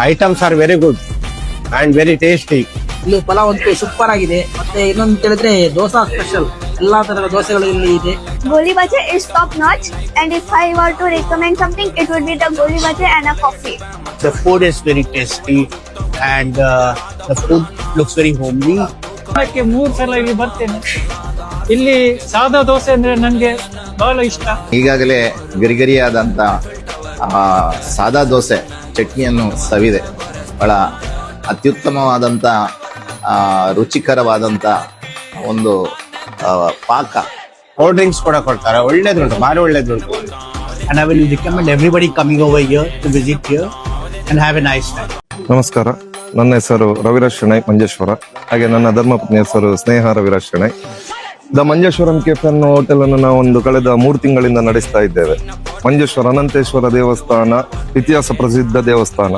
Items are very good and very tasty. ಇಲ್ಲಿ ಪಲಾವ್ ಅಂತೂ super ಆಗಿದೆ. ಮತ್ತೆ ಇನ್ನೊಂದು ಹೇಳಿದ್ರೆ ದೋಸಾ ಸ್ಪೆಷಲ್. ಎಲ್ಲಾ ತರದ ದೋಸೆಗಳು ಇಲ್ಲಿ ಇದೆ. Goli bhaji is top notch, and if I were to recommend something, it would be the goli bhaji and a coffee. The food is very tasty and the food looks very homely. ಅದಕ್ಕೆ 3 ಸಲ ಇಲ್ಲಿ ಬರ್ತೇನೆ. ಇಲ್ಲಿ ಸಾದಾ ದೋಸೆ ಅಂದ್ರೆ ನಂಗೆ ಬಹಳ ಇಷ್ಟ. ಈಗಾಗಲೇ ಗರಿಗರಿಯಾದಂಥ ಸಾದಾ ದೋಸೆ ಚಟ್ನಿಯನ್ನು ಸವಿದೆ. ಬಹಳ ಅತ್ಯುತ್ತಮವಾದಂಥ ರುಚಿಕರವಾದಂಥ ಒಂದು ಪಾಕ. Cold drinks ಕೂಡ ಕೊಡ್ತಾರೆ, ಒಳ್ಳೇದುಂಟು, ಭಾರಿ ಒಳ್ಳೇದುಂಟು. And I will recommend everybody coming over here to visit here and have a nice time. ನಮಸ್ಕಾರ, ನನ್ನ ಹೆಸರು ರವಿರಾಜ್ ಶೆಣೈ ಮಂಜೇಶ್ವರ. ಹಾಗೆ ನನ್ನ ಧರ್ಮಪತ್ನಿ ಹೆಸರು ಸ್ನೇಹ ರವಿರಾಜ್ ಶೆಣೈ. ದ ಮಂಜೇಶ್ವರಂ ಕೆಫೆ ಅನ್ನೋ ಹೋಟೆಲ್ ಅನ್ನು ನಾವು ಕಳೆದ 3 ತಿಂಗಳಿಂದ ನಡೆಸ್ತಾ ಇದ್ದೇವೆ. ಮಂಜೇಶ್ವರ ಅನಂತೇಶ್ವರ ದೇವಸ್ಥಾನ ಇತಿಹಾಸ ಪ್ರಸಿದ್ಧ ದೇವಸ್ಥಾನ.